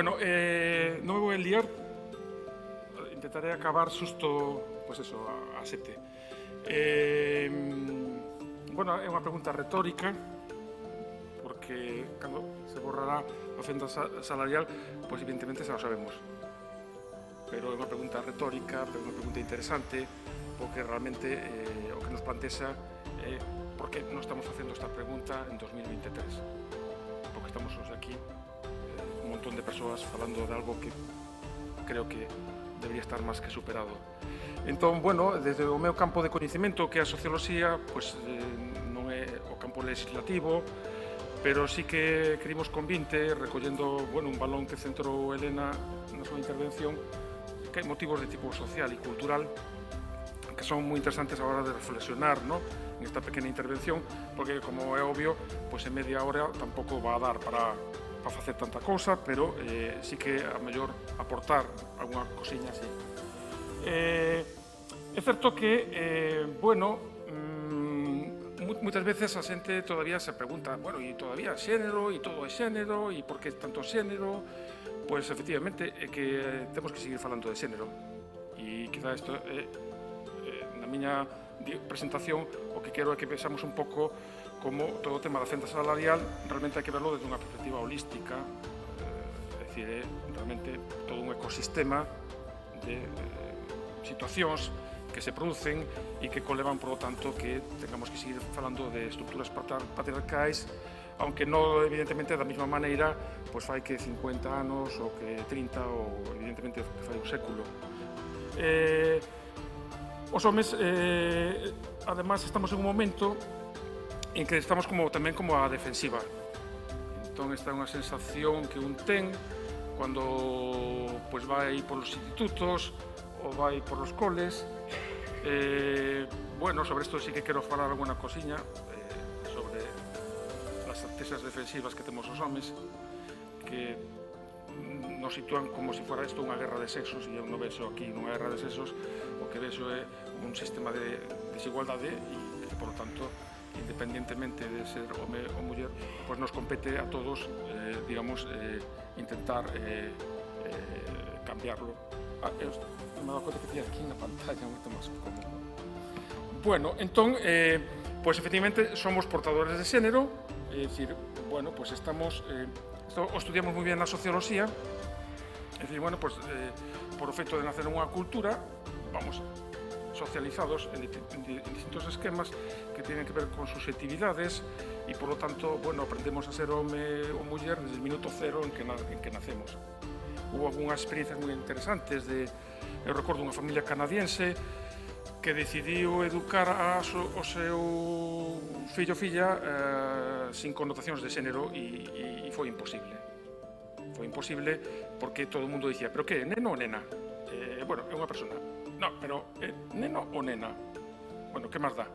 Bueno, non me vou liar, intentaré acabar xusto, pois eso, a 7. Bueno, é unha pregunta retórica, porque cando se borrará a fenda salarial, pois evidentemente xa o sabemos. Pero é unha pregunta retórica, pero é unha pregunta interesante, porque realmente o que nos plantexa é por que non estamos facendo esta pregunta en 2023. Porque estamos hoxe aquí un montón de persoas falando de algo que creo que debería estar máis que superado. Entón, bueno, desde o meu campo de coñecemento, que é a socioloxía, pois non é o campo legislativo, pero sí que querimos con 20, recollendo, bueno, un balón que centrou Elena na súa intervención, que hai motivos de tipo social e cultural que son moi interesantes a hora de reflexionar, ¿no?, en esta pequena intervención, porque, como é obvio, pois en media hora tampouco va a dar para facer tanta cousa, pero sí que a mellor aportar algunha cosiña así. É certo que, bueno, moitas veces a xente todavía se pregunta, bueno, e todavía xénero, e todo é xénero, e por que tanto xénero? Pois, efectivamente, é que temos que seguir falando de xénero. E quizá isto é, na miña presentación, o que quero é que pensamos un pouco como todo o tema da fenda salarial realmente hai que verlo desde unha perspectiva holística, é dicir, é realmente todo un ecosistema de situacións que se producen e que conlevan, por lo tanto, que tengamos que seguir falando de estruturas patriarcais, aunque non, evidentemente, da mesma maneira, pois fai que 50 anos, ou que 30, ou, evidentemente, que fai un século. Os homes, además, estamos en un momento en que estamos tamén como a defensiva. Entón, esta é unha sensación que un ten cando pois vai polos institutos ou vai polos coles. Bueno, sobre isto sí que quero falar alguna cosiña, sobre as tesas defensivas que temos os homes, que nos sitúan como se fora isto unha guerra de sexos, e eu non vexo aquí unha guerra de sexos, o que vexo é un sistema de desigualdade e que, por lo tanto, independentemente de ser home ou muller, pois nos compete a todos, digamos, intentar cambiarlo. Eu me dou conta que tiña aquí na pantalla moito máis cómodo. Bueno, entón, pois efectivamente somos portadores de xénero, é dicir, bueno, pois estamos, isto o estudiamos moi bien na socioloxía, é dicir, bueno, pois por o feito de nacer nunha cultura, vamos socializados en distintos esquemas que tienen que ver con susceptibilidades e, por lo tanto, bueno, aprendemos a ser home ou muller desde el minuto cero en que nacemos. Hubo algunhas experiencias moi interesantes eu recordo unha familia canadiense que decidiu educar o seu fillo ou filla sin connotacións de xénero e foi imposible. Foi imposible porque todo o mundo dicía, pero que, neno ou nena? Bueno, é unha persona. No, pero neno ou nena? Bueno, que máis dá?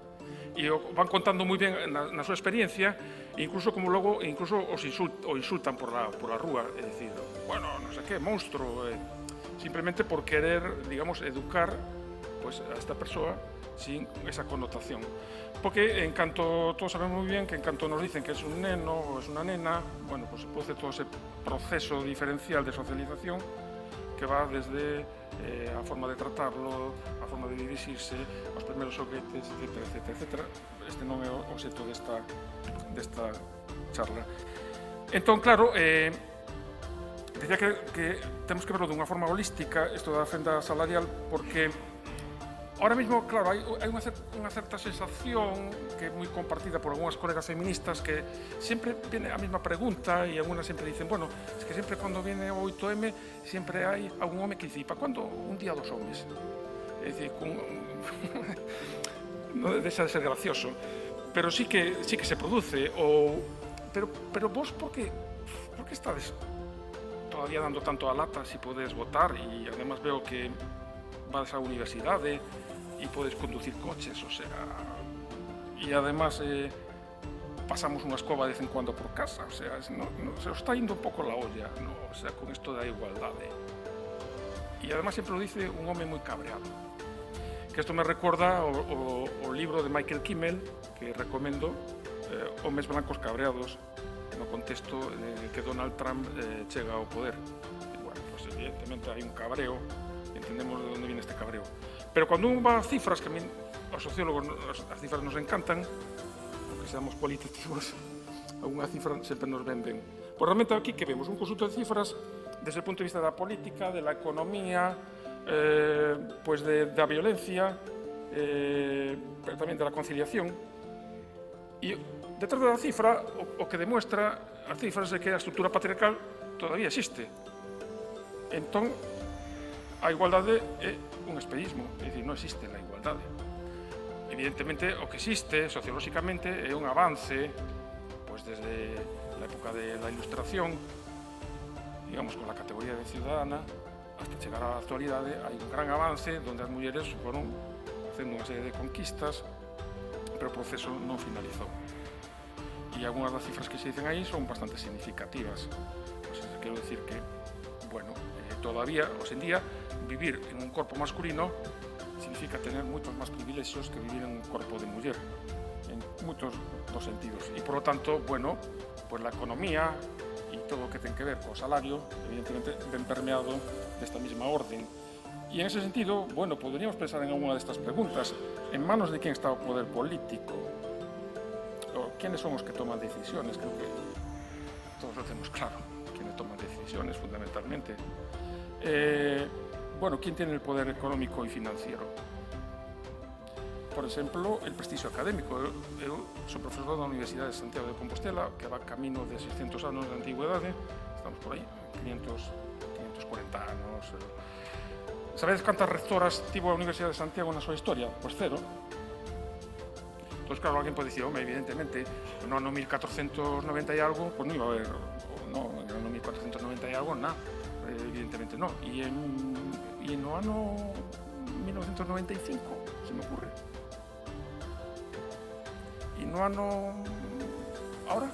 E van contando moi ben na súa experiencia, e incluso como logo os insultan por a rúa, é dicir, bueno, non sei que, monstro, simplemente por querer, digamos, educar pues, a esta persoa sin esa connotación. Porque en canto todos sabemos moi bien que en canto nos dicen que es un neno ou es unha nena, bueno, pues se produce todo ese proceso diferencial de socialización que va desde a forma de tratarlo, a forma de dirixirse, os primeiros xoguetes, etc. Este non é o obxecto desta charla. Entón, claro, decía que temos que verlo dunha forma holística, isto da fenda salarial, porque ahora mesmo, claro, hai unha certa sensación que é moi compartida por algunhas colegas feministas que sempre viene a mesma pregunta e algunas sempre dicen, bueno, es que sempre cando viene o 8M sempre hai algún home que dice, para cando un día dos homes? É dicir, non deixa de ser gracioso, pero sí que se produce, pero vos por que estades todavía dando tanto a lata si podes votar e además veo que vas á universidade e podes conducir coches, o sea, e además pasamos unha escoba de vez en cuando por casa, o sea, se os está indo un pouco la olla, no? O sea, con isto da igualdade. E además sempre lo dice un home moi cabreado. Que isto me recorda o libro de Michael Kimmel, que recomendo, Homes blancos cabreados, no contexto en que Donald Trump chega ao poder. evidentemente hai un cabreo, entendemos de onde viene este cabreo. Pero cando un va a cifras, que a mí, aos sociólogos, as cifras nos encantan, aunque seamos cualitativos, alguna cifra sempre nos ven ben. Pois realmente aquí que vemos un conjunto de cifras desde o punto de vista da política, de la economía, pois da violencia, pero tamén da conciliación. E detrás da cifra, o que demuestra as cifras é que a estrutura patriarcal todavía existe. Entón, a igualdade é un espellismo, é dicir, non existe a igualdade. Evidentemente, o que existe sociolóxicamente é un avance, pois desde a época de la Ilustración, digamos, con a categoría de ciudadana, hasta chegar á actualidade, hai un gran avance onde as mulleres foron facendo unha serie de conquistas, pero o proceso non finalizou. E algunhas das cifras que se dicen aí son bastante significativas. Pues, quero decir que, bueno, todavía, hoxe en día, vivir en un corpo masculino significa tener moitos máis privilexios que vivir en un corpo de muller, en moitos dos sentidos. E, por lo tanto, bueno, pues la economía e todo o que ten que ver co salario, evidentemente, ben permeado desta mesma orden. E en ese sentido, bueno, poderíamos pensar en alguna destas preguntas. En manos de quen está o poder político? O quiénes son os que toman decisiones? Creo que todos lo tenemos claro, quiénes toman decisiones fundamentalmente. Bueno, ¿quién tiene el poder económico y financiero? Por exemplo, el prestigio académico. Eu sou profesor da Universidade de Santiago de Compostela, que va camino de 600 anos de antigüedade, estamos por aí, 540 anos. Sabedes cantas rectoras tivo a Universidade de Santiago na súa historia? Pois cero. Entón, claro, alguén pode dicir, home, evidentemente, no ano 1490 e algo, pois non iba a haber, no, no ano 1490 e algo, nada, evidentemente non. E no ano 1995, se me ocurre. E no ano... ahora?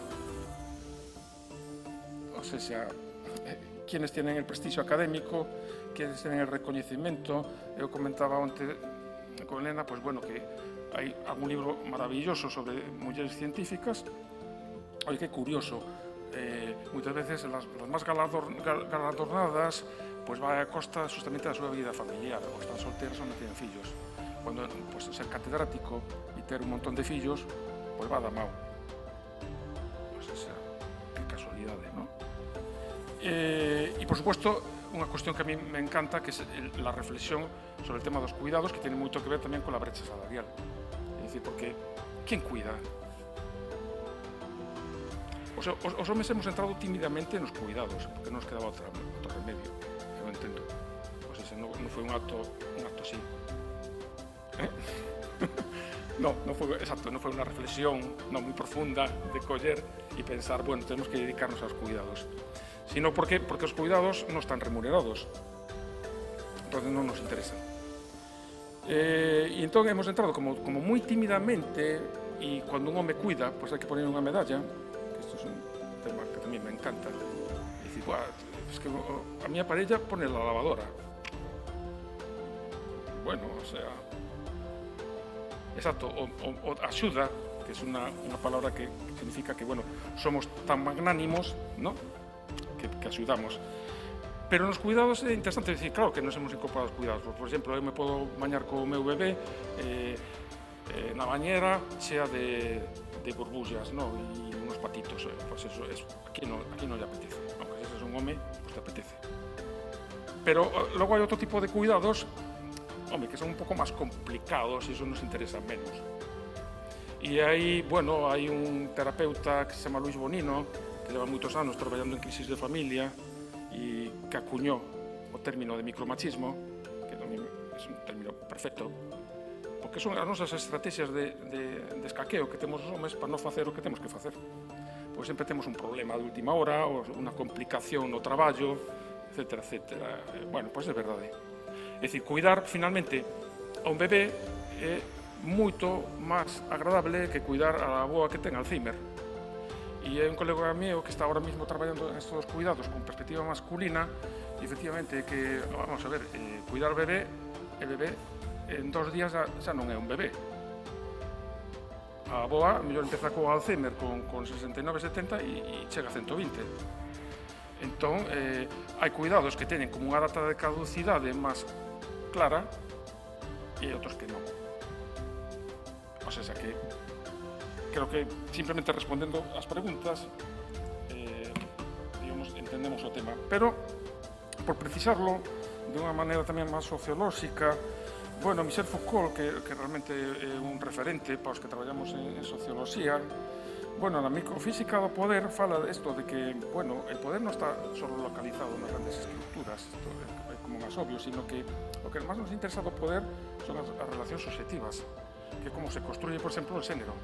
O sea, quienes tienen el prestigio académico, quienes tienen el recoñecimiento. Eu comentaba onte con Elena, pues bueno, que hai algún libro maravilloso sobre mulleres científicas. Oye, qué curioso. Moitas veces las máis galardonadas pues vai a costa justamente da súa vida familiar, ou están solteras ou non tienen fillos. Cuando pues, ser catedrático e ter un montón de fillos, pues va da mau. Pues esa, qué casualidade, ¿no? Y por supuesto, unha cuestión que a mí me encanta, que es la reflexión sobre el tema dos cuidados, que tiene moito que ver tamén con la brecha salarial. Es decir, porque, ¿quién cuida? Os homes hemos entrado tímidamente nos cuidados, porque non nos quedaba outro remedio, eu entendo. Pois ese non foi un acto así. Non foi, exacto, non foi unha reflexión moi profunda de coller e pensar, bueno, tenemos que dedicarnos aos cuidados. Sino porque os cuidados non están remunerados, entón non nos interesan. E entón hemos entrado como moi tímidamente, e cando un home cuida, pois hai que poner unha medalla, que isto é un tema que tamén me encanta, e dicir, es que a miña parella pone la lavadora. Bueno, o sea... Exacto, o axuda, que é unha palabra que significa que, bueno, somos tan magnánimos, ¿no?, que axudamos. Pero nos cuidados é interesante decir, claro que nos hemos incorporado aos cuidados. Por exemplo, eu me podo bañar co meu bebé na bañera chea de burbullas, ¿no?, e unos patitos. Pues eso, aquí non lle apetece. Aunque se es un home, pues te apetece. Pero logo hai outro tipo de cuidados, home, que son un pouco máis complicados e eso nos interesa menos. E aí, bueno, hai un terapeuta que se chama Luis Bonino, que leva moitos anos traballando en crisis de familia e que acuñou o término de micromachismo, que tamén é un término perfecto, porque son as nosas estrategias de escaqueo que temos os homes para non facer o que temos que facer. Pois sempre temos un problema de última hora, ou unha complicación no traballo, etcétera, etcétera. Bueno, pois é verdade. É dicir, cuidar finalmente a un bebé é moito máis agradable que cuidar a boa que ten Alzheimer. E é un colega mío que está ahora mismo traballando en estos cuidados con perspectiva masculina, e efectivamente que, vamos a ver, cuidar o bebé en 2 días xa non é un bebé. A boa, mellor empeza co Alzheimer con 69, 70 e chega a 120. Entón, hai cuidados que teñen como unha data de caducidade máis clara e outros que non. O sea, que creo que simplemente respondendo ás preguntas, digamos, entendemos o tema. Pero, por precisarlo de unha maneira tamén máis sociolóxica, bueno, Michel Foucault, que realmente é un referente para os que traballamos en socioloxía, bueno, na microfísica do poder fala isto de que, bueno, el poder non está só localizado nas grandes estructuras, isto é como máis obvio, sino que o que máis nos interesa do poder son as relacións subjetivas, que é como se construye, por exemplo, o xénero.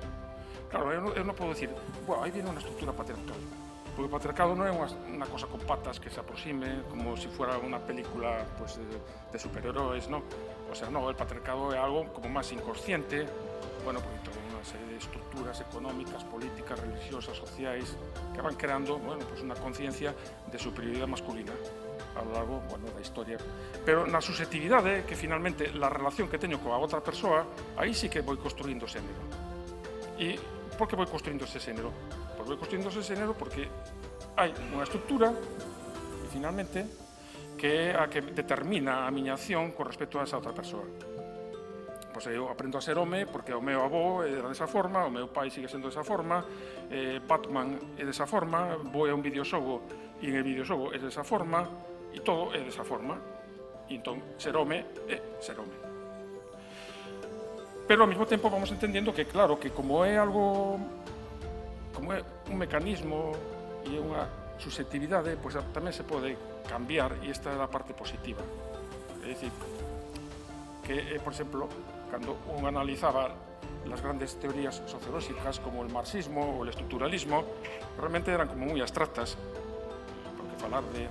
Claro, eu non podo dicir, bueno, aí viene unha estructura patriarcal, porque o patriarcado non é unha cosa con patas que se aproxime como se fuera unha película pues, de superheróis, ¿no? O sea, no, el patriarcado é algo como máis inconsciente, bueno, porque toda unha serie de estructuras económicas, políticas, religiosas, sociais, que van creando, bueno, pues unha conciencia de superioridade masculina a lo largo, bueno, da historia. Pero na subjetividade, que finalmente la relación que teño coa outra persoa, aí sí que vou construindo xénero. E por que vou construindo ese xénero? Pois vou construindo ese xénero porque hai unha estructura, finalmente, que é a que determina a miña acción con respecto a esa outra persoa. Pois eu aprendo a ser home porque o meu avó era desa forma, o meu pai sigue sendo desa forma, Batman é desa forma, vou a un videoxogo e en el videoxogo é desa forma, e todo é desa forma. E entón, ser home é ser home. Pero ao mesmo tempo vamos entendendo que, claro, que como é algo, como é un mecanismo e unha susceptibilidade, pois tamén se pode cambiar e esta é a parte positiva. É dicir, que, por exemplo, cando un analizaba las grandes teorías sociolóxicas como el marxismo ou el estructuralismo, realmente eran como moi abstractas, porque falar de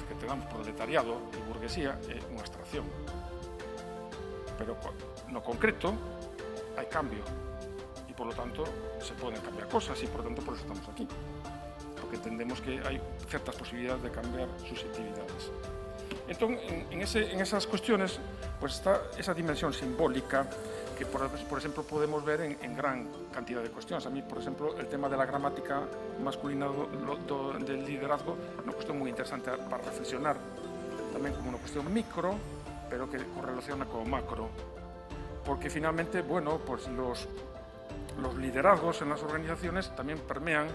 que te damos proletariado e burguesía é unha abstracción. Pero no concreto hai cambio e, por lo tanto, se poden cambiar cosas e, por lo tanto, por eso estamos aquí. Porque entendemos que hai certas posibilidades de cambiar susceptibilidades. Entón, en esas cuestiones, pues está esa dimensión simbólica que, por exemplo, podemos ver en gran cantidad de cuestiones. A mí, por exemplo, el tema de la gramática masculina del liderazgo é unha cuestión moi interesante para reflexionar, tamén como unha cuestión micro, pero que correlaciona con macro. Porque, finalmente, bueno, pues los liderazgos en las organizaciones tamén permean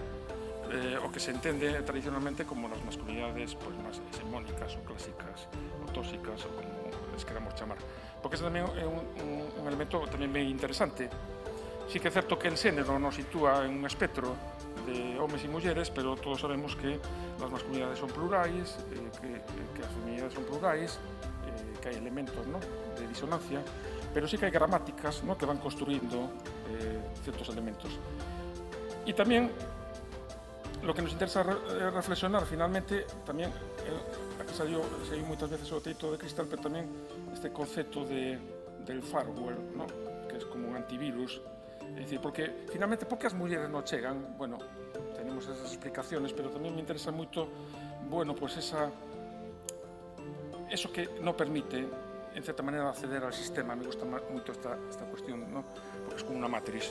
o que se entende tradicionalmente como las masculinidades pues, máis hegemónicas ou clásicas ou tóxicas ou como les queramos chamar. Porque ese tamén é un elemento tamén ben interesante. Sí que é certo que el xénero nos sitúa en un espectro de homes e mulleres, pero todos sabemos que las masculinidades son plurais, que as feminidades son plurais, que hai elementos, ¿no?, de disonancia, pero sí que hai gramáticas, ¿no?, que van construindo ciertos elementos. E tamén lo que nos interesa reflexionar finalmente tamén, aquí salió moitas veces o teito de cristal, pero tamén este concepto del firewall, ¿no?, que é como un antivirus. É dicir, porque finalmente, por que as mulleres non chegan? Bueno, tenemos esas explicaciones, pero tamén me interesa moito, bueno, pues eso que non permite, en certa maneira, acceder al sistema. Me gusta moito esta cuestión, ¿no?, porque é como unha matriz.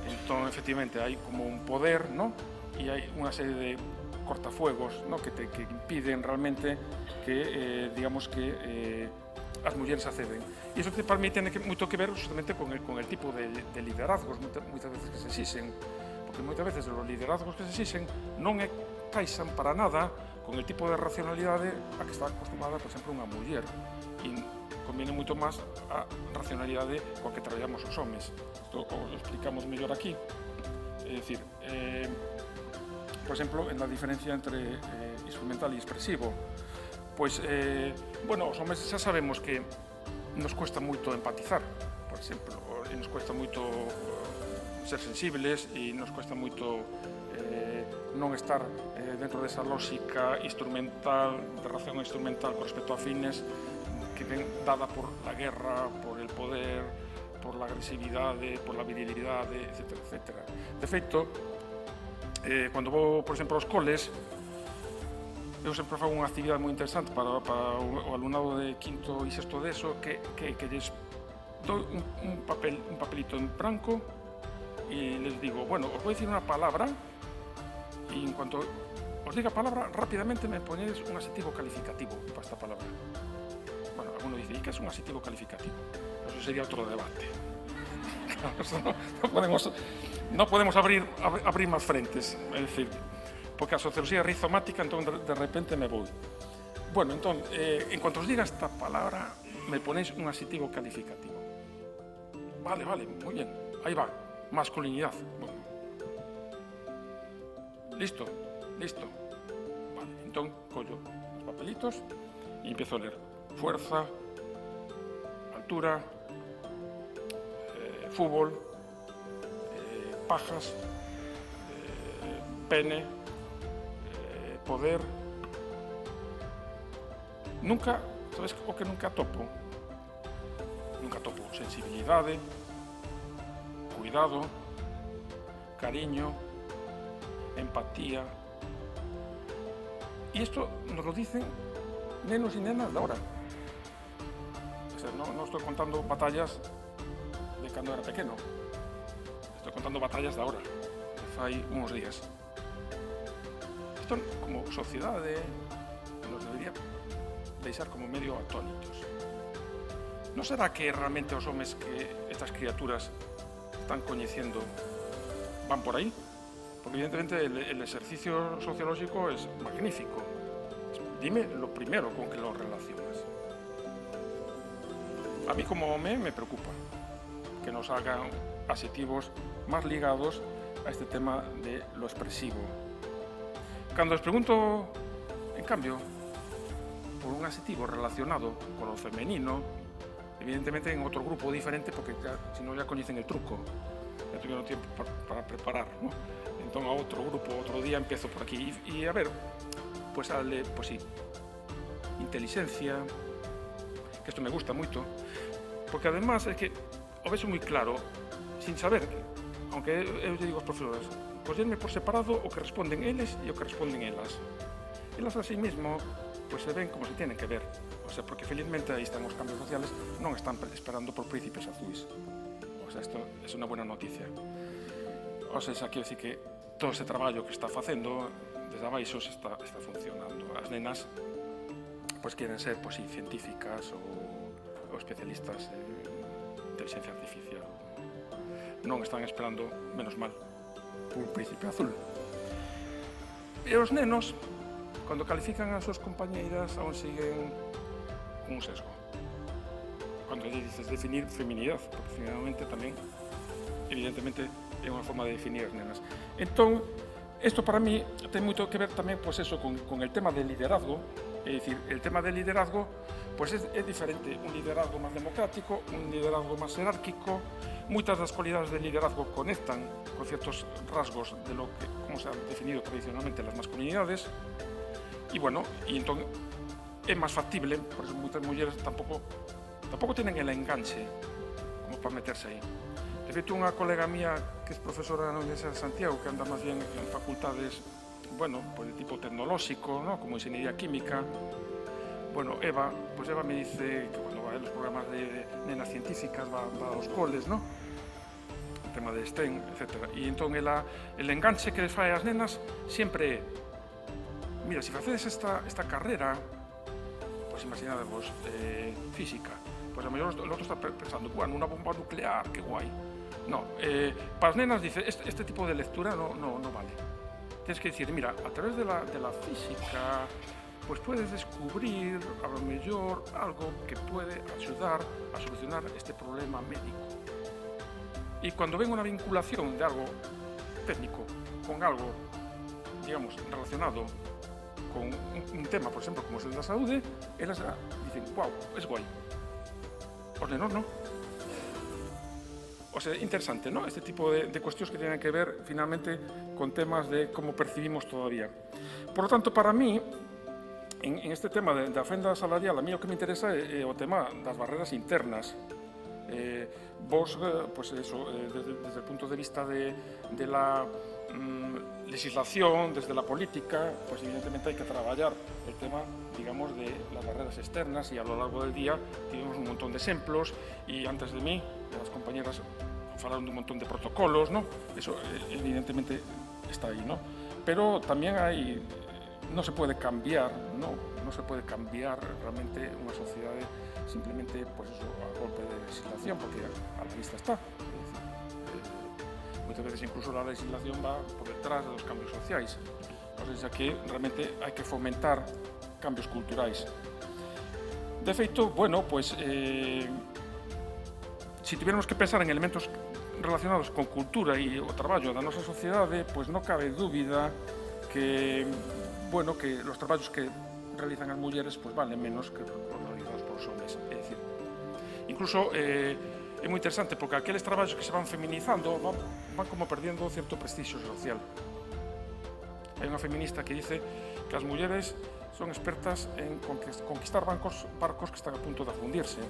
Entón, efectivamente, hai como un poder, ¿no?, e hai unha serie de cortafuegos, ¿no?, que impiden realmente que, digamos que as mulleres acceden. E iso para mí ten moito que ver justamente con el tipo de liderazgos moitas veces que se exixen, porque moitas veces os liderazgos que se exixen non caixan para nada con el tipo de racionalidade a que está acostumada, por exemplo, unha muller, e conviene moito máis a racionalidade coa que traballamos os homes. Isto o explicamos mellor aquí. É dicir, por exemplo, en la diferencia entre instrumental e expresivo, pois, bueno, os homes xa sabemos que nos cuesta moito empatizar, por exemplo, e nos cuesta moito ser sensibles e nos cuesta moito non estar dentro desa lógica instrumental, de relación instrumental con respecto a fines que ven dada por la guerra, por el poder, por la agresividade, por la virilidade, etc. etc. De feito, cando vou, por exemplo, aos coles, eu sempre fago unha actividade moi interesante para o alumnado de quinto e sexto de ESO, que lles dou un papelito en branco e les digo, bueno, os vou dicir unha palabra e en cuanto os diga a palabra, rápidamente me poñedes un adxetivo calificativo para esta palabra. Bueno, alguno dice, ¿y qué es un adxetivo calificativo? Eso sería otro debate. Claro, eso no podemos abrir más frentes, é dicir, porque a socioloxía rizomática, entón de repente me vou. Bueno, entón, en cuanto os diga esta palabra, me ponéis un adxetivo calificativo. Vale, moi bien, aí va, masculinidade. Bueno. Listo. Vale, entón, collo os papelitos e empiezo a ler. Fuerza, altura, fútbol, pajas, pene, poder. Nunca, sabes o que nunca topo? Nunca topo sensibilidade, cuidado, cariño, empatía. Y esto nos lo dicen nenos y nenas de ahora. O sea, no estoy contando batallas de cuando era pequeño. Estoy contando batallas de ahora, de fai unos días. Esto, como sociedad, nos debería deixar como medio atónitos. ¿No será que realmente os homes que estas criaturas están coñeciendo van por aí? Porque evidentemente el ejercicio sociológico es magnífico. Dime lo primero con que lo relacionas. A mí como home me preocupa que nos hagan adjetivos más ligados a este tema de lo expresivo. Cuando os pregunto, en cambio, por un adjetivo relacionado con lo femenino, evidentemente en otro grupo diferente, porque ya, si no ya conocen el truco, ya tuvieron tiempo para preparar, ¿no? Entonces a otro grupo, otro día empiezo por aquí y a ver, pues sí, inteligencia, que esto me gusta mucho, porque además es que o ves muy claro, sin saber, aunque eu digo aos profesores, collerme por separado o que responden eles e o que responden elas. Elas así mismo pues se ven como se tienen que ver, o sea, porque felizmente aí están os cambios sociales, non están esperando por príncipes azuis. O sea, esto es una buena noticia. O sea, xa quero dicir que todo ese traballo que está facendo desde abaixo está funcionando. As nenas pues quieren ser pues, sí, científicas o especialistas en inteligencia artificial. Non están esperando, menos mal, por un príncipe azul. E os nenos, cando califican as súas compañeiras, aún siguen un sesgo. Cando dices definir feminidade, porque finalmente tamén, evidentemente, é unha forma de definir as nenas. Entón, isto para mí ten moito que ver tamén pues eso, con el tema del liderazgo. É dicir, el tema del liderazgo pues é diferente, un liderazgo máis democrático, un liderazgo máis jerárquico. Moitas das cualidades del liderazgo conectan con ciertos rasgos de lo que, como se han definido tradicionalmente las masculinidades. E bueno, e entón é máis factible, por eso moitas mulleres tampouco tienen el enganche como para meterse aí. De feito, unha colega mía que é profesora na Universidade de Santiago, que anda máis bien en facultades, bueno, pues de tipo tecnolóxico, ¿no? Como ingeniería química. Bueno, Eva me dice que cuando va a los programas de nenas científicas va a los coles, ¿no? El tema de STEM, etc. Y entonces el enganche que les fai as nenas siempre, mira, si facedes esta carrera, pues imaginadevos, física, pues a lo mellor el otro está pensando, bueno, una bomba nuclear, qué guay. No, para as nenas dice, este tipo de lectura no vale. Tienes que decir, mira, a través de la física, pues puedes descubrir a lo mejor algo que puede ayudar a solucionar este problema médico. Y cuando ven una vinculación de algo técnico con algo, digamos, relacionado con un tema, por ejemplo, como es el de la salud, ellas dicen, wow, es guay. Os nenos no. O sea, interesante, ¿no? Este tipo de cuestiones que tienen que ver, finalmente, con temas de cómo percibimos todavía. Por lo tanto, para mí, en este tema de fenda salarial, a mí lo que me interesa é o tema das barreras internas. Vos, pues eso, desde el punto de vista de la legislación, desde la política, pues evidentemente hay que traballar el tema, digamos, de las barreras externas, y a lo largo del día tuvimos un montón de ejemplos, y antes de mí, las compañeras falaron de un montón de protocolos, ¿no? Eso evidentemente está ahí, ¿no? Pero también hay non se pode cambiar, non se pode cambiar realmente unha sociedade simplemente, pois eso, a golpe de legislación, porque a la vista está. Moitas veces incluso a legislación va por detrás dos cambios sociais, ou seja que realmente hai que fomentar cambios culturais. De feito, bueno, pois, se tivermos que pensar en elementos relacionados con cultura e o traballo da nosa sociedade, pois non cabe dúbida que, bueno, que os traballos que realizan as mulleres pois valen menos que os realizados por os homes. É dicir, incluso é moi interesante porque aqueles traballos que se van feminizando van como perdendo certo prestixio social. Hai unha feminista que dice que as mulleres son expertas en conquistar barcos que están a punto de afundirse.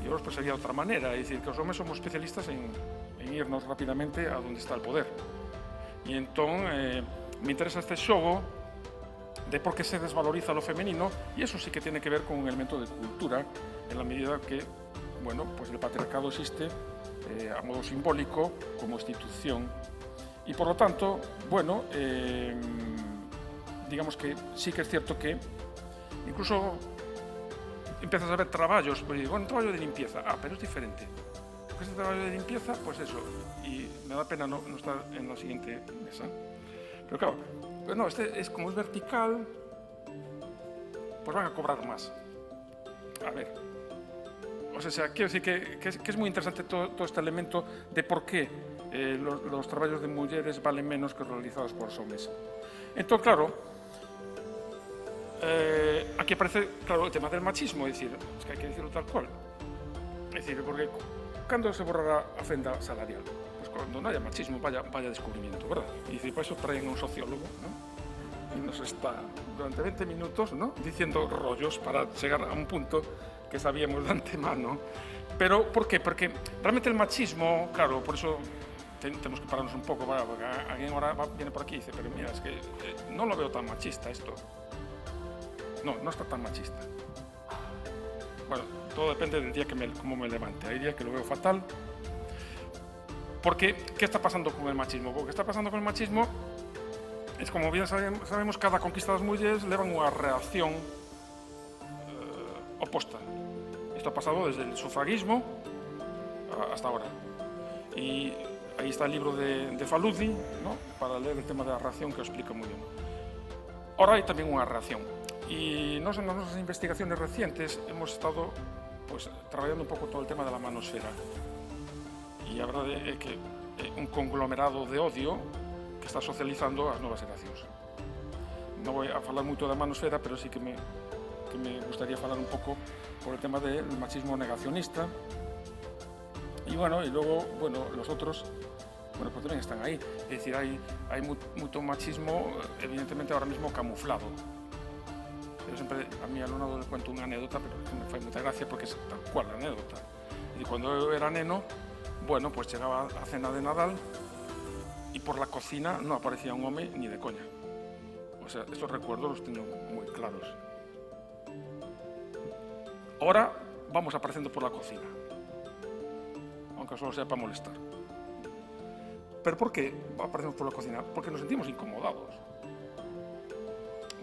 E os pues sería de outra maneira, é dicir, que os homens somos especialistas en irnos rapidamente a donde está el poder. E entón, me interesa este xogo de por que se desvaloriza lo femenino, e eso sí que tiene que ver con un elemento de cultura, en la medida que, bueno, pues el patriarcado existe a modo simbólico como institución. Y por lo tanto, bueno, digamos que sí que es cierto que incluso empiezas a ver traballos, pues digo, un traballo de limpieza, pero es diferente. Porque este traballo de limpieza, pues eso, y me da pena no estar en la siguiente mesa. Pero claro, pues no, este es como es vertical, pues van a cobrar más. A ver, o sea, quiero decir que es muy interesante todo este elemento de por qué los trabajos de mujeres valen menos que los realizados por los hombres. Entonces, claro, aquí aparece, claro, el tema del machismo, es decir, es que hay que decirlo tal cual. Es decir, porque ¿cuándo se borrará a fenda salarial? Pues cuando no haya machismo, vaya descubrimiento, ¿verdad? Y decir, para eso traen a un sociólogo, ¿no? Y nos está durante 20 minutos, ¿no?, diciendo rollos para llegar a un punto que sabíamos de antemano. Pero, ¿por qué? Porque realmente el machismo, claro, por eso tenemos que pararnos un poco, ¿verdad? Porque alguien ahora viene por aquí y dice, pero mira, es que no lo veo tan machista esto. No está tan machista. Bueno, todo depende del día cómo me levante. Hay días que lo veo fatal. Porque, ¿qué está pasando con el machismo? Porque está pasando con el machismo es, como bien sabemos, cada conquista das mulleres leva unha reacción oposta. Isto ha pasado desde el sufragismo hasta ahora. Y ahí está el libro de Faludi, ¿no?, para leer el tema de la reacción, que lo explica muy bien. Ahora hay también unha reacción. Y en nuestras investigaciones recientes hemos estado, pues, trabajando un poco todo el tema de la manosfera. Y la verdad es que un conglomerado de odio que está socializando a las nuevas generaciones. No voy a hablar mucho de la manosfera, pero sí que me gustaría hablar un poco por el tema del machismo negacionista. Y bueno, y luego, bueno, los otros, bueno, pues también están ahí. Es decir, hay mucho machismo, evidentemente ahora mismo camuflado. Yo siempre a mi alumnado le cuento una anécdota, pero que me fue mucha gracia porque es tal cual la anécdota. Y cuando yo era neno, bueno, pues llegaba a cena de Nadal y por la cocina no aparecía un hombre ni de coña. O sea, estos recuerdos los tengo muy claros. Ahora vamos apareciendo por la cocina, aunque solo sea para molestar. ¿Pero por qué aparecemos por la cocina? Porque nos sentimos incomodados.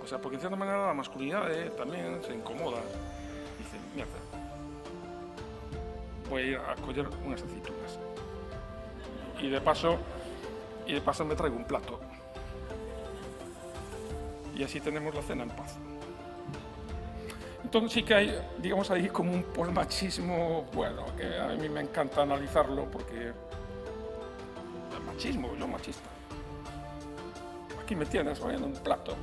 O sea, porque de cierta manera la masculinidad también se incomoda. Dice, mierda, voy a ir a coger unas aceitunas. Y de paso me traigo un plato. Y así tenemos la cena en paz. Entonces sí que hay, digamos, ahí como un postmachismo, bueno, que a mí me encanta analizarlo porque el machismo, yo machista. Aquí me tienes poniendo un plato.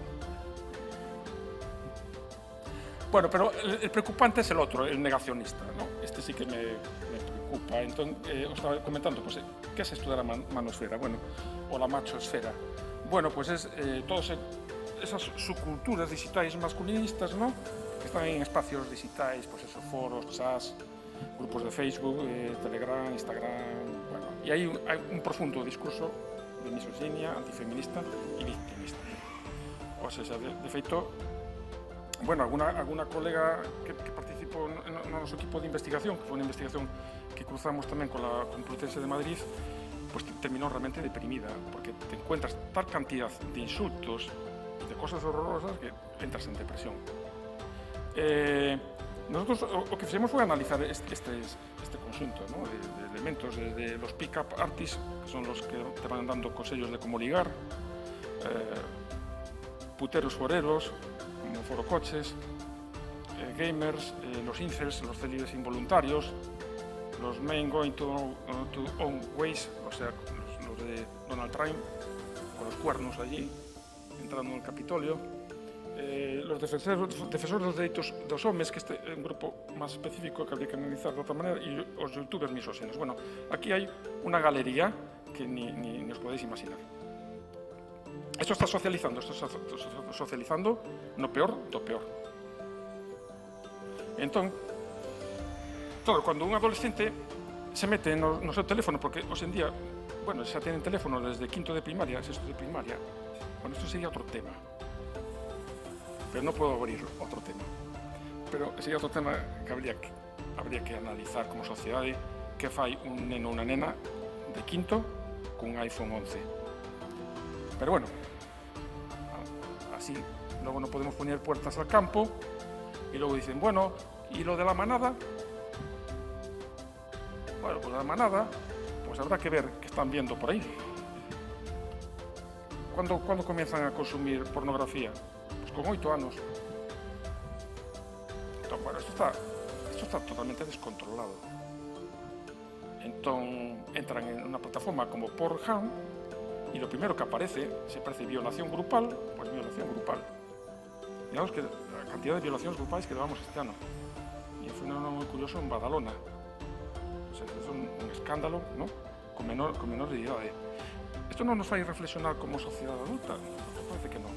Bueno, pero el preocupante es el otro, el negacionista, ¿no? Este sí que me preocupa. Entonces, os estaba comentando, pues, ¿qué es esto de la manosfera? Bueno, o la machosfera. Bueno, pues es todas esas subculturas digitales masculinistas, ¿no?, que están en espacios digitales, pues esos foros, chats, grupos de Facebook, Telegram, Instagram, bueno. Y hay un profundo discurso de misoginia, antifeminista y victimista. O sea, de feito, bueno, alguna colega que participó en nuestro equipo de investigación, que fue una investigación que cruzamos también con la Complutense de Madrid, pues terminó realmente deprimida, porque te encuentras tal cantidad de insultos y de cosas horrorosas que entras en depresión. Nosotros o que fixemos foi analizar este conxunto, ¿no? de elementos, desde los pick-up artists, que son los que te van dando consellos de cómo ligar, puteros foreros, como forocoches, gamers, los incels, los célibes involuntarios, los men going to own ways, o sea, los de Donald Trump, con los cuernos allí, entrando en el Capitolio, los defensores dos dereitos dos homes, que este é un grupo máis específico que habría que analizar de outra maneira, e os youtubers misóxinos. Bueno, aquí hai unha galería que ni os podéis imaginar. Esto está socializando no peor do peor. Entón, claro, cando un adolescente se mete no seu teléfono, porque hoxe en día, bueno, xa tienen teléfono desde quinto de primaria, sexto de primaria, bueno, isto sería outro tema. Pero non podo abrir outro tema. Pero sería outro tema que habría que analizar como sociedade, que fai un neno ou unha nena de quinto cun iPhone 11. Pero bueno, así logo non podemos poñer puertas al campo e logo dicen, bueno, e lo de la manada? Bueno, pues la manada, pues habrá que ver qué están viendo por ahí. ¿Cuándo comienzan a consumir pornografía? Pues con 8 anos. Entón, bueno, esto está totalmente descontrolado. Entón, entran en una plataforma como Pornhub y lo primero que aparece, se parece violación grupal, pues violación grupal. Digamos que la cantidad de violaciones grupales que llevamos este año. Y fue un fenómeno muy curioso en Badalona. O sea, es un escándalo, ¿no? Con menor de edad. Esto no nos va a ir a reflexionar como sociedad adulta, me parece que no.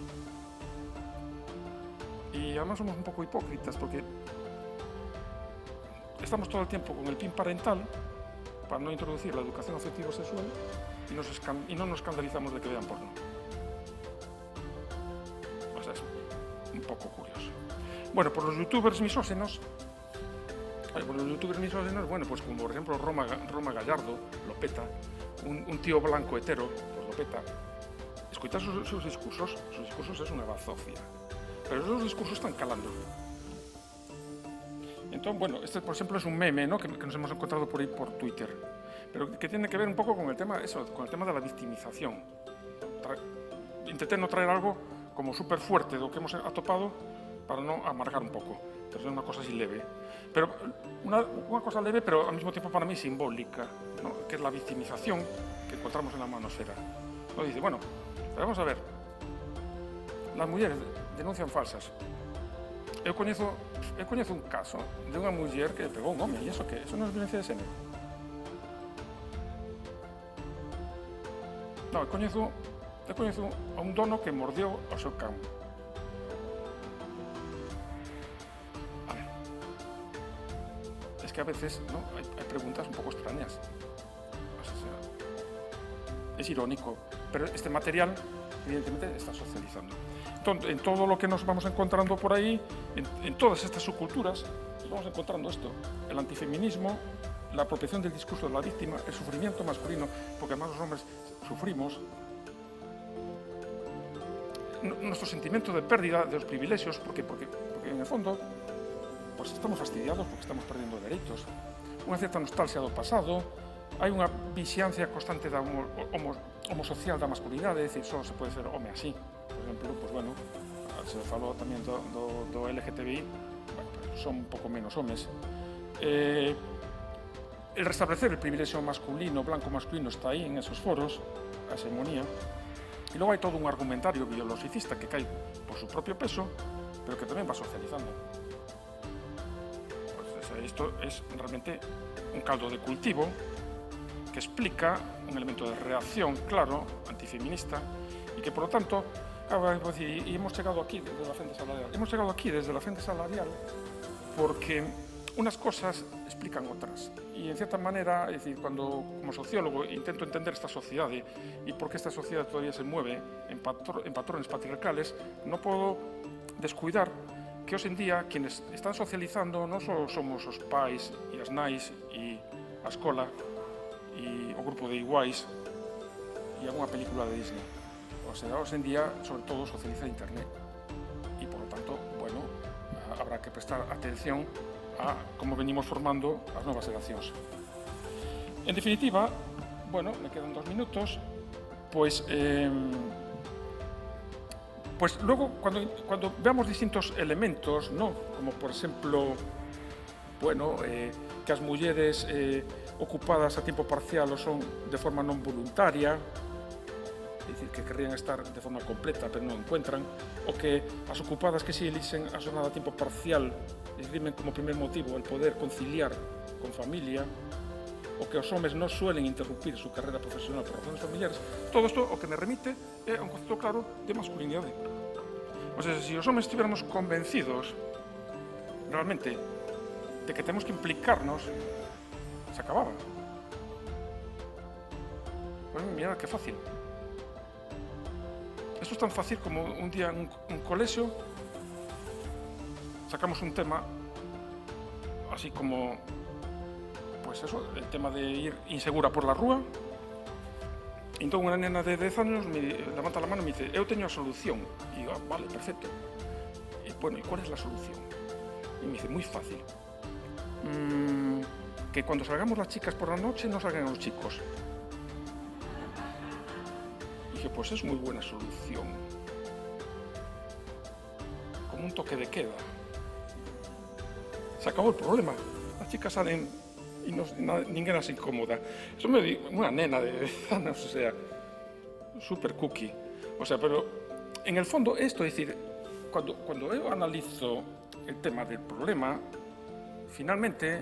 Y además somos un poco hipócritas porque estamos todo el tiempo con el PIN parental para no introducir la educación afectivo-sexual y no nos escandalizamos de que vean porno. O sea, es un poco curioso. Bueno, por los youtubers misógenos, bueno, pues como por ejemplo Roma Gallardo, lo peta, un tío blanco hetero, pues lo peta. Escuchar sus discursos es una bazofia, pero esos discursos están calando. Entonces, bueno, este por ejemplo es un meme, ¿no? que nos hemos encontrado por ahí por Twitter, pero que tiene que ver un poco con el tema de la victimización. Intenté no traer algo como súper fuerte de lo que hemos atopado para no amargar un poco. Entonces es una cosa así leve. Pero una cosa leve, pero al mismo tiempo para mí simbólica, ¿no? Que es la victimización que encontramos en la manosfera. ¿No? Dice, bueno, pero vamos a ver, las mulleres denuncian falsas. Eu coñezo un caso de unha muller que pegou un home, e iso que? Eso non é violencia de xénero. No, eu coñezo a un dono que mordeu ao seu can. A ver, es que a veces, ¿no? hay preguntas un poco extrañas. O sea, es irónico, pero este material evidentemente está socializando. Entonces, en todo lo que nos vamos encontrando por ahí, en todas estas subculturas, vamos encontrando esto, el antifeminismo, la apropiación del discurso de la víctima, el sufrimiento masculino, porque además los hombres sufrimos, nuestro sentimiento de pérdida de los privilegios, porque en el fondo pues estamos fastidiados porque estamos perdiendo derechos, unha certa nostalgia do pasado, hai unha vixiancia constante da homosocial da masculinidade, é dicir, só se pode ser home así. Por exemplo, pues bueno, se falou tamén do LGTBI, bueno, pero son un pouco menos homes. El restablecer el privilegio masculino, blanco masculino, está aí en esos foros, a hegemonía. E logo hai todo un argumentario biologicista que cae por su propio peso, pero que tamén va socializando. Pues esto es realmente un caldo de cultivo que explica un elemento de reacción claro, antifeminista, y que por lo tanto, y hemos llegado aquí desde la frente salarial. Hemos llegado aquí desde la frente salarial porque unas cosas explican otras. Y en cierta manera, es decir, cuando como sociólogo intento entender esta sociedad y por qué esta sociedad todavía se mueve en patrones patriarcales, no puedo descuidar que hoy en día quienes están socializando non só somos os pais e as nais e a escola e o grupo de iguais e algunha película de Disney. o sea, hoxe en día, sobre todo, socializa Internet. E, por lo tanto, bueno, habrá que prestar atención a como venimos formando as novas xeracións. En definitiva, bueno, me quedan 2 minutos, pues luego, cuando veamos distintos elementos, ¿no? Como, por exemplo, bueno, que as mulleres ocupadas a tiempo parcial o son de forma non voluntaria, é dicir, que querrían estar de forma completa pero non encuentran, o que as ocupadas que si elixen a jornada a tiempo parcial esgrimen como primer motivo el poder conciliar con familia, o que os homes non suelen interrumpir su carrera profesional por razones familiares. Todo isto o que me remite é a un concepto claro de masculinidade. O sea, se os homes estiveramos convencidos realmente de que temos que implicarnos, se acababa. Pues mira, qué fácil. Esto es tan fácil como un día en un colegio sacamos un tema, así como, pues eso, el tema de ir insegura por la rúa. Y entonces una nena de 10 años me levanta la mano y me dice, eu teño a solución. Y digo, vale, perfecto. Y bueno, ¿y cuál es la solución? Y me dice, muy fácil. Que cuando salgamos las chicas por la noche no salgan los chicos. Y dije, pues es muy buena solución. Como un toque de queda. Se acabó el problema. Las chicas salen y ninguna se incomoda. Eso me dijo una nena de años, o sea, super cookie. O sea, pero en el fondo esto, es decir, cuando yo analizo el tema del problema, finalmente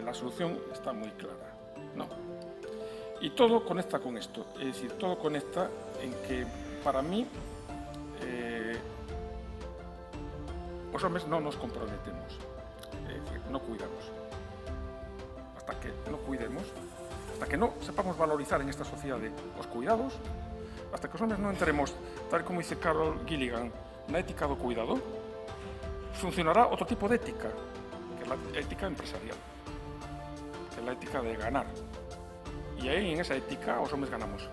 la solución está muy clara, ¿no? Y todo conecta con esto, es decir, todo conecta en que para mí los hombres no nos comprometemos, es decir, no cuidamos. Hasta que no cuidemos, hasta que no sepamos valorizar en esta sociedad los cuidados, hasta que los hombres no entremos, tal como dice Carol Gilligan, na ética do cuidado, funcionará otro tipo de ética, que es la ética empresarial, que es la ética de ganar. Y ahí, en esa ética, los hombres ganamos.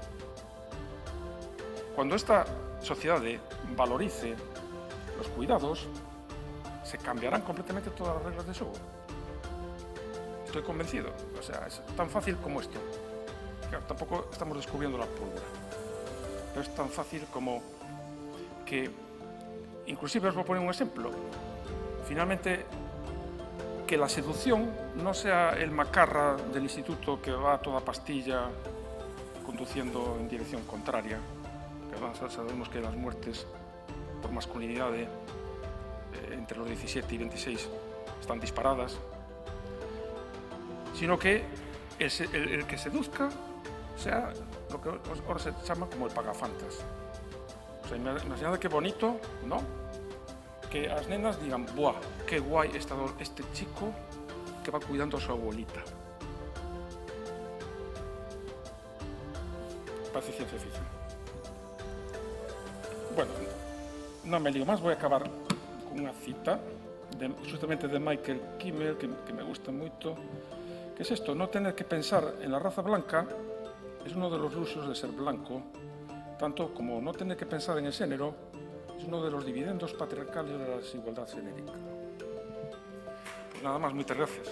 Cuando esta sociedad valorice los cuidados, se cambiarán completamente todas las reglas de juego. Estoy convencido. O sea, es tan fácil como esto. Claro, tampoco estamos descubriendo la pólvora. Pero es tan fácil como que, inclusive os voy a poner un ejemplo, finalmente, que la seducción no sea el macarra del instituto que va a toda pastilla conduciendo en dirección contraria, que sabemos que las muertes por masculinidad entre los 17 y 26 están disparadas, sino que el que seduzca sea lo que ahora se llama como el pagafantas. O sea, imaginad qué bonito, ¿no? Que las nenas digan, ¡buah, qué guay este chico que va cuidando a su abuelita! Parece ciencia ficción. Bueno, no me lío más, voy a acabar con una cita justamente de Michael Kimmel, que me gusta mucho, que es esto: no tener que pensar en la raza blanca es uno de los luxos de ser blanco, tanto como no tener que pensar en el género es uno de los dividendos patriarcales de la desigualdad genérica. Pues nada más, muchas gracias.